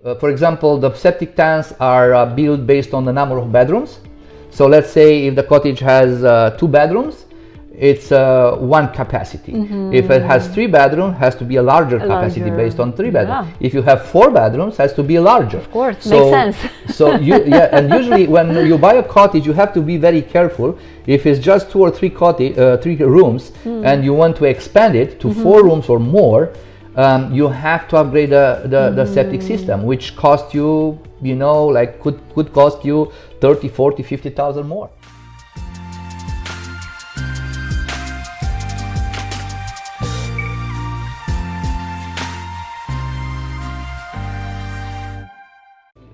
For example, the septic tanks are built based on the number of bedrooms. So let's say if the cottage has 2 bedrooms, it's one capacity. If it has 3 bedrooms, has to be a larger capacity based on 3 bedrooms. Yeah. If you have 4 bedrooms, has to be larger. Of course, so, makes sense. So and usually when you buy a cottage, you have to be very careful. If it's just 2 or 3 3 rooms, and you want to expand it to 4 rooms or more, you have to upgrade the septic system, which cost you, like could cost you 30, 40, 50,000 more.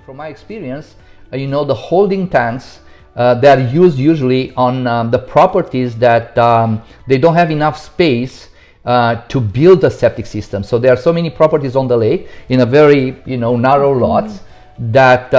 From my experience, the holding tanks, they are used usually on the properties that they don't have enough space to build a septic system. So there are so many properties on the lake in a very narrow lots that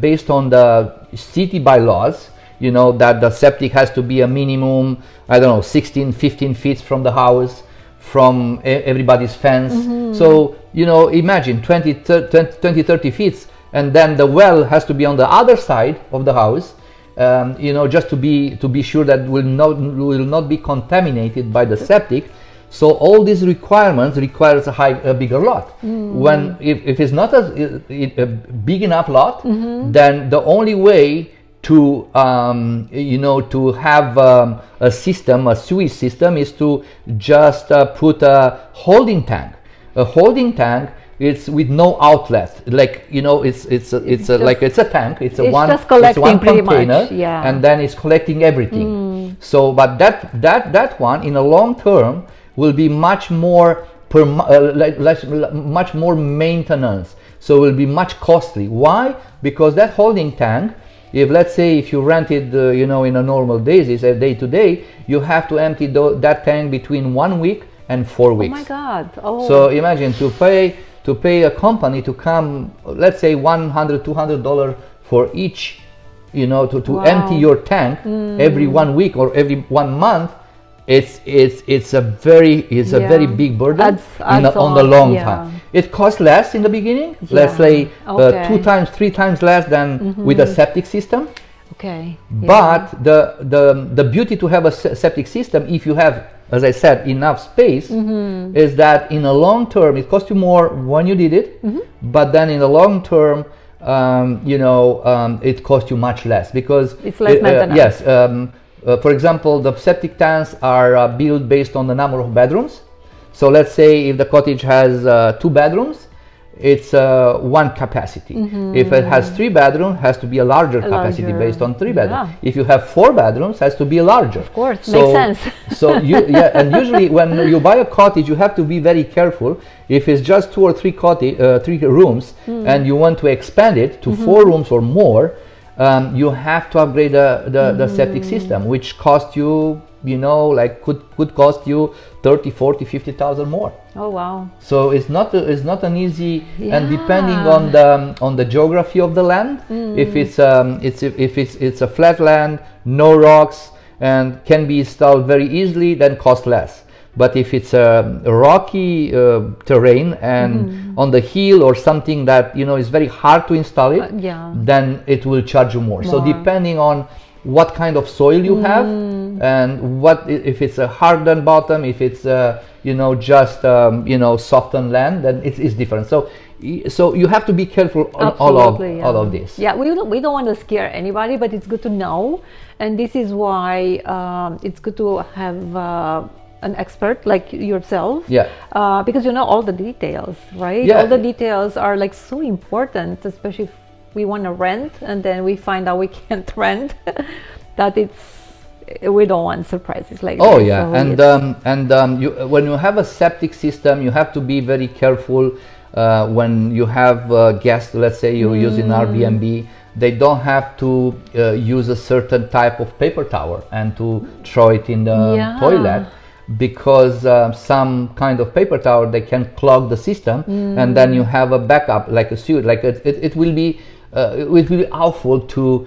based on the city bylaws, that the septic has to be a minimum, 16, 15 feet from the house, from everybody's fence. So imagine 20, 30 feet, and then the well has to be on the other side of the house, just to be sure that will not be contaminated by the septic. So all these requirements requires a bigger lot. When if it's not a big enough lot, then the only way to to have a system, a sewage system, is to just put a holding tank. A holding tank, it's with no outlet, like it's a tank. It's one container, and then it's collecting everything. So, but that one in the long term will be much more much more maintenance. So it will be much costly. Why? Because that holding tank, if you rent it, in a normal basis, day to day, you have to empty that tank between 1 week and 4 weeks. Oh my God! Oh. So imagine to pay a company to come, let's say $100, $200 for each, to empty your tank every 1 week or every 1 month. It's a very big burden on the long time. It costs less in the beginning. Let's say 2 times, 3 times less than with a septic system. Okay. But the beauty to have a septic system, if you have, as I said, enough space, is that in the long term it costs you more when you did it, but then in the long term, it costs you much less because it's less maintenance. Yes. For example, the septic tanks are built based on the number of bedrooms. So let's say if the cottage has 2 bedrooms, it's one capacity. If it has 3 bedrooms, has to be a larger capacity based on 3 bedrooms. If you have 4 bedrooms, has to be larger. Of course, makes sense. So and usually when you buy a cottage, you have to be very careful. If it's just 2 or 3 3 rooms, and you want to expand it to 4 rooms or more, you have to upgrade the septic system, which cost you, like could cost you 30, 40, 50,000 more. Oh wow! So it's not an easy, and depending on the geography of the land, if it's a flat land, no rocks, and can be installed very easily, then cost less. But if it's a rocky terrain and on the hill or something that is very hard to install it, then it will charge you more. So depending on what kind of soil you have, and if it's a hardened bottom, if it's just softened land, then it's different. So you have to be careful on all of this. Yeah, we don't want to scare anybody, but it's good to know, and this is why it's good to have an expert like yourself, because you know all the details, right? All the details are like so important, especially if we want to rent and then we find out we can't rent. That we don't want surprises like this. So when you have a septic system, you have to be very careful when you have guests. Let's say you're using Airbnb, they don't have to use a certain type of paper towel and to throw it in the toilet, because some kind of paper towel, they can clog the system, and then you have a backup, like a suit, like it will be it will be awful to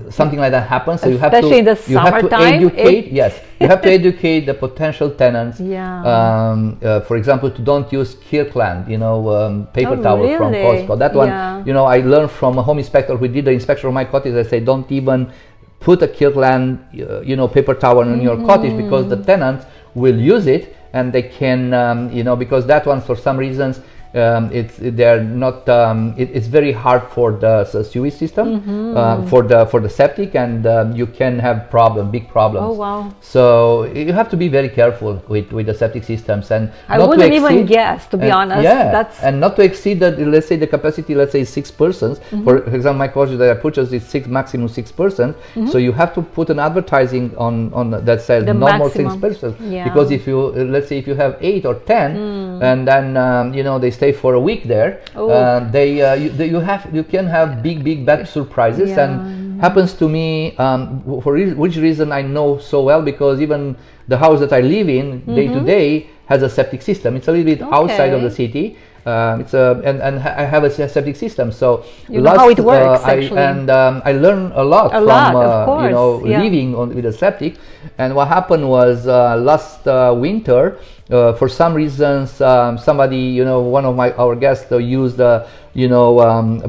something like that happens. So especially in the summertime, educate. Yes, you have to educate the potential tenants. Yeah. For example, to don't use Kirkland, paper towel really? from Costco. That one, I learned from a home inspector who did the inspection of my cottage. I say don't even put a Kirkland, paper towel on your cottage, because the tenants will use it and they can, because that one for some reasons. It's very hard for the sewage system, for the septic, and you can have big problems. Oh wow! So you have to be very careful with the septic systems, and I wouldn't even guess, to be honest. Yeah, and not to exceed that. Let's say the capacity, let's say 6 persons. For example, my cottage that I purchased is maximum 6 persons. So you have to put an advertising on that says no more 6 persons, because if you let's say if you have 8 or 10, and then they stay for a week there, you can have big bad surprises. And happens to me, for which reason I know so well, because even the house that I live in day to day has a septic system. It's a little bit outside of the city. And I have a septic system, so you know how it works actually. I learned a lot from living with a septic. And what happened was last winter, for some reasons, somebody, one of our guests used a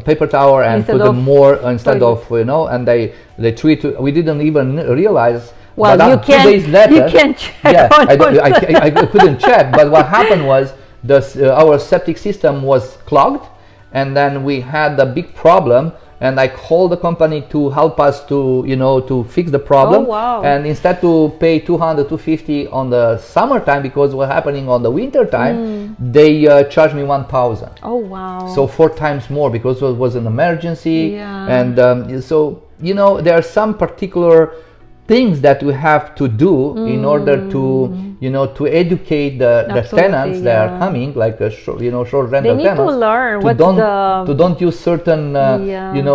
paper towel and put more instead of and they threw it. We didn't even realize. Well, you 2 days later, you can check. Yeah, I couldn't check, but what happened was our septic system was clogged, and then we had a big problem. And I called the company to help us to fix the problem. Oh, wow. And instead to pay 200, 250 on the summertime, because what's happening on the winter time, they charged me 1,000. Oh wow! So 4 times more, because it was an emergency. Yeah. And so there are some particular things that we have to do in order to to educate the tenants that are coming, like a short rental they need tenants, to learn to don't use certain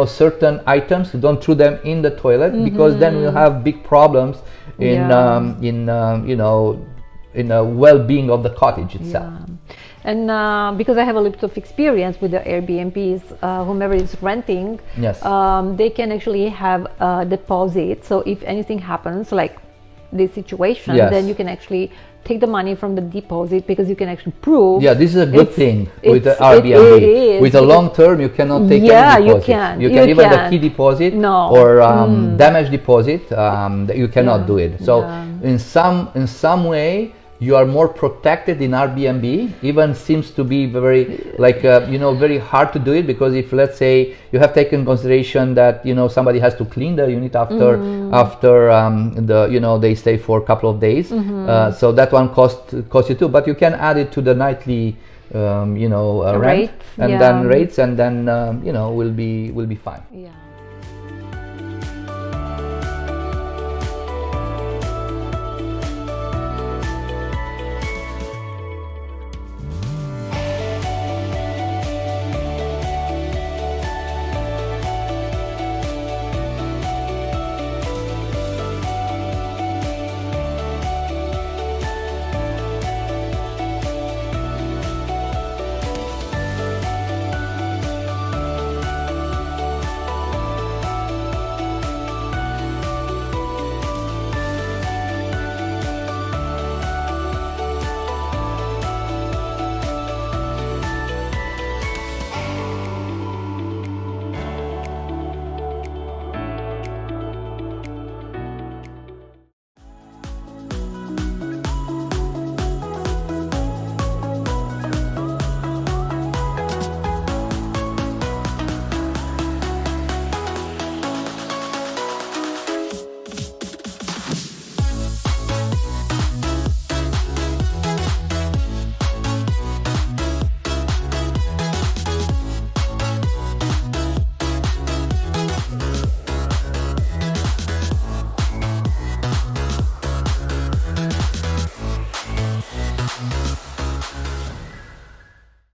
certain items, to don't throw them in the toilet, because then we'll have big problems in the well-being of the cottage itself. And because I have a little bit of experience with the Airbnbs, whomever is renting, they can actually have a deposit. So if anything happens, like this situation, then you can actually take the money from the deposit, because you can actually prove. Yeah, this is a good thing with the Airbnb. It is, with a long term, you cannot take any deposit. You can even the key deposit or damage deposit. You cannot do it. So in some way, you are more protected in Airbnb. Even seems to be very very hard to do it, because if, let's say, you have taken consideration that somebody has to clean the unit after they stay for a couple of days, so that one costs you too. But you can add it to the nightly rent, and then rates, and then will be fine. Yeah.